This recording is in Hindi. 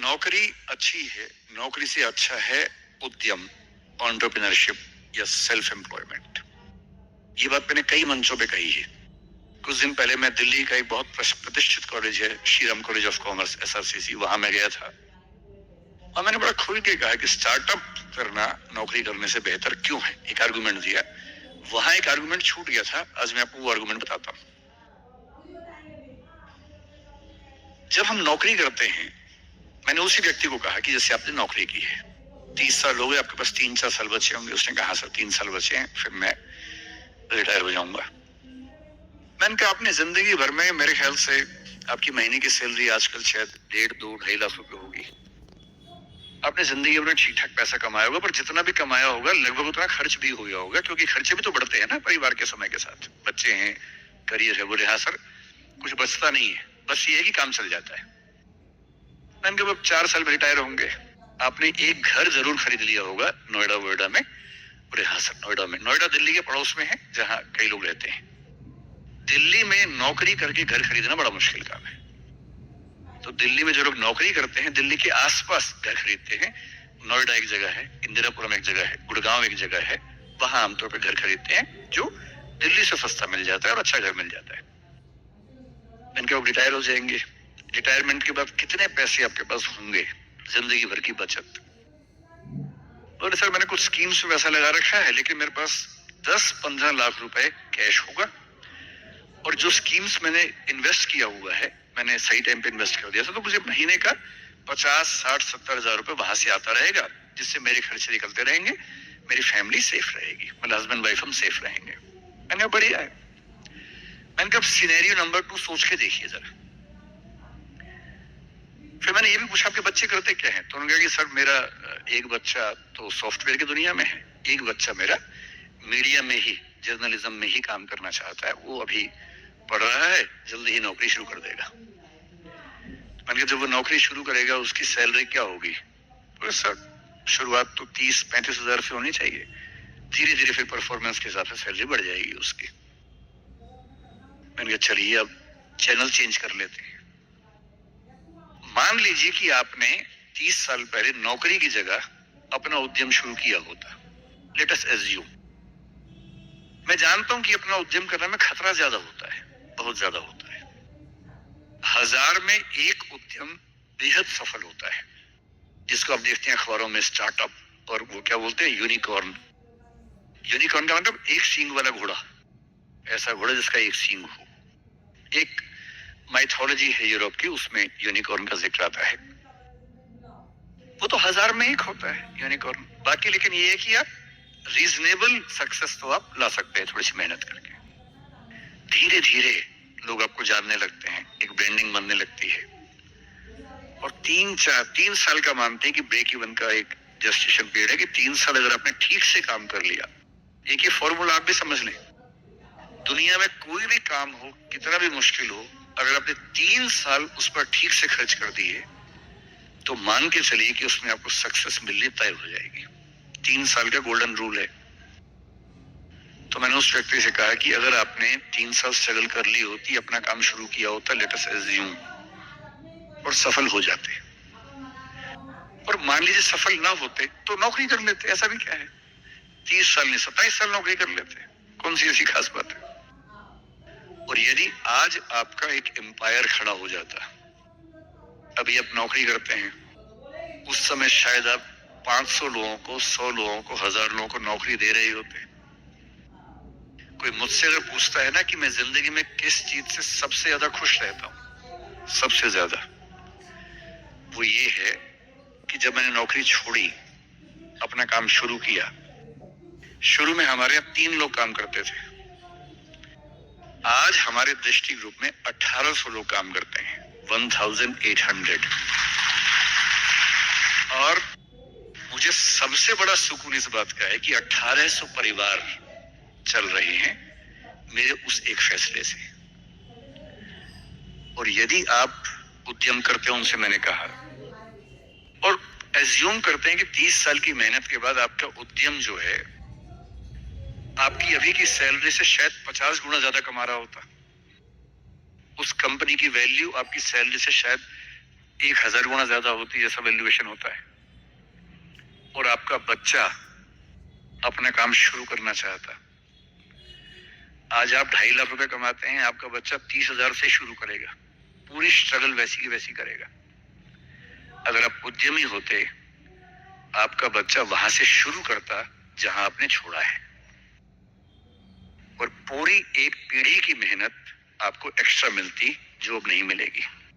नौकरी अच्छी है, नौकरी से अच्छा है उद्यम, एंटरप्रेन्योरशिप या सेल्फ एम्प्लॉयमेंट। ये बात मैंने कई मंचों पे कही है। कुछ दिन पहले मैं दिल्ली का एक बहुत प्रतिष्ठित कॉलेज है, Shriram college of commerce SRCC, वहां मैं गया था और मैंने बड़ा खुल के कहा कि स्टार्टअप करना नौकरी करने से बेहतर क्यों है। एक आर्गुमेंट दिया, वहां एक आर्गुमेंट छूट गया था, आज मैं आपको वो आर्गुमेंट बताता हूँ। जब हम नौकरी करते हैं, मैंने उसी व्यक्ति को कहा कि जैसे आपने नौकरी की है, 30 साल हो गए, आपके पास 3-4 साल बचे होंगे। उसने कहा सर 3 साल बचे हैं, फिर मैं रिटायर हो जाऊंगा। मैंने कहा आपने जिंदगी भर में, मेरे ख्याल से आपकी महीने की सैलरी आजकल शायद 1.5-2-2.5 लाख रुपए होगी। आपने जिंदगी भर ठीक ठाक पैसा कमाया होगा, पर जितना भी कमाया होगा लगभग उतना खर्च भी हो गया होगा, क्योंकि खर्चे भी तो बढ़ते हैं ना परिवार के समय के साथ। बच्चे हैं, करियर है। बोले हाँ सर, कुछ बचता नहीं है, बस ये है कि काम चल जाता है। मैंने कहा अब 4 साल में रिटायर होंगे, आपने एक घर जरूर खरीद लिया होगा नोएडा में। बोले हाँ सर, नोएडा में। नोएडा दिल्ली के पड़ोस में है, जहाँ कई लोग रहते हैं। दिल्ली में नौकरी करके घर खरीदना बड़ा मुश्किल काम है। तो दिल्ली में जो लोग नौकरी करते हैं, दिल्ली के आसपास घर खरीदते हैं। नोएडा एक जगह है, इंदिरापुरम एक जगह है, गुड़गांव एक जगह है, वहां आमतौर पर घर खरीदते हैं, जो दिल्ली से सस्ता मिल जाता है और अच्छा घर मिल जाता है। मैंने कहा रिटायर हो जाएंगे, रिटायरमेंट के बाद कितने पैसे आपके पास होंगे, जिंदगी भर की बचत। और सर मैंने कुछ स्कीम्स में पैसा लगा रखा है, लेकिन मेरे पास 10-15 लाख रुपए कैश होगा, और जो स्कीम्स मैंने इन्वेस्ट किया हुआ है, मैंने सही टाइम पे इन्वेस्ट कर दिया था, तो मुझे महीने का 50-60-70 हजार रुपए वहां से आता रहेगा, जिससे मेरे खर्चे निकलते रहेंगे, मेरी फैमिली सेफ रहेगी, मेरे हस्बैंड वाइफ हम सेफ रहेंगे। मैंने कहा बढ़िया है। मैंने कहा सिनेरियो नंबर 2 सोच के देखिए जरा। फिर मैंने ये भी पूछा आपके बच्चे करते क्या हैं, तो उन्होंने कहा कि सर मेरा एक बच्चा तो सॉफ्टवेयर की दुनिया में है, एक बच्चा मेरा मीडिया में ही, जर्नलिज्म में ही काम करना चाहता है, वो अभी पढ़ रहा है, जल्दी ही नौकरी शुरू कर देगा। मैंने कहा जब वो नौकरी शुरू करेगा उसकी सैलरी क्या होगी? तो सर शुरुआत तो 30-35 हजार से होनी चाहिए, धीरे धीरे फिर परफॉर्मेंस के हिसाब से सैलरी बढ़ जाएगी उसकी। मैंने कहा चलिए अब चैनल चेंज कर लेते हैं। मान लीजिए कि आपने 30 साल पहले नौकरी की जगह अपना उद्यम शुरू किया होता। लेट अस एज्यूम, मैं जानता हूं कि अपना उद्यम करने में खतरा ज्यादा होता है, बहुत ज्यादा होता है। 1000 में एक उद्यम बेहद सफल होता है, जिसको आप देखते हैं अखबारों में, स्टार्टअप, और वो क्या बोलते हैं, यूनिकॉर्न। यूनिकॉर्न का मतलब एक सींग वाला घोड़ा, ऐसा घोड़ा जिसका एक सींग हो। एक माइथोलॉजी है यूरोप की, उसमें यूनिकॉर्न का जिक्र आता है। वो तो 1000 में एक होता है यूनिकॉर्न। बाकी लेकिन ये है कि आप रीजनेबल सक्सेस तो आप ला सकते हैं थोड़ी सी मेहनत करके। धीरे धीरे लोग आपको जानने लगते हैं, एक ब्रांडिंग बनने लगती है, और 3 साल का मानते हैं कि ब्रेक इवन का एक जस्टिफिकेशन पीरियड है, कि 3 साल अगर आपने ठीक से काम कर लिया। एक ये फॉर्मूला आप भी समझ लें, दुनिया में कोई भी काम हो, कितना भी मुश्किल हो, अगर आपने 3 साल उस पर ठीक से खर्च कर दिए, तो मान के चलिए कि उसमें आपको सक्सेस मिलनी तय हो जाएगी। 3 साल का गोल्डन रूल है। तो मैंने उस व्यक्ति से कहा कि अगर आपने 3 साल स्ट्रगल कर ली होती, अपना काम शुरू किया होता, लेट अस एज्यूम, और सफल हो जाते, और मान लीजिए सफल ना होते, तो नौकरी कर लेते। ऐसा भी क्या है, 30 साल नहीं 27 साल नौकरी कर लेते, कौन सी ऐसी खास बात है। और यदि आज आपका एक एम्पायर खड़ा हो जाता, अभी आप नौकरी करते हैं, उस समय शायद आप 500 लोगों को, 100 लोगों को, 1000 लोगों को नौकरी दे रहे होते। कोई मुझसे अगर पूछता है ना कि मैं जिंदगी में किस चीज से सबसे ज्यादा खुश रहता हूं, सबसे ज्यादा, वो ये है कि जब मैंने नौकरी छोड़ी, अपना काम शुरू किया। शुरू में हमारे यहाँ 3 लोग काम करते थे, आज हमारे डिस्ट्रिक्ट ग्रुप में 1800 लोग काम करते हैं, 1800। और मुझे सबसे बड़ा सुकून इस बात का है कि 1800 परिवार चल रहे हैं मेरे उस एक फैसले से। और यदि आप उद्यम करते हो, उनसे मैंने कहा, और एज्यूम करते हैं कि 30 साल की मेहनत के बाद आपका उद्यम जो है आपकी अभी की सैलरी से शायद 50 गुना ज्यादा कमा रहा होता, उस कंपनी की वैल्यू आपकी सैलरी से शायद 1000 गुना ज्यादा होती है, जैसा वैल्यूएशन होता है, और आपका बच्चा अपना काम शुरू करना चाहता, आज आप 2.5 लाख रुपए कमाते हैं, आपका बच्चा 30,000 से शुरू करेगा, पूरी स्ट्रगल वैसी की वैसी करेगा। अगर आप उद्यमी होते, आपका बच्चा वहां से शुरू करता जहां आपने छोड़ा है, और पूरी एक पीढ़ी की मेहनत आपको एक्स्ट्रा मिलती जो अब नहीं मिलेगी।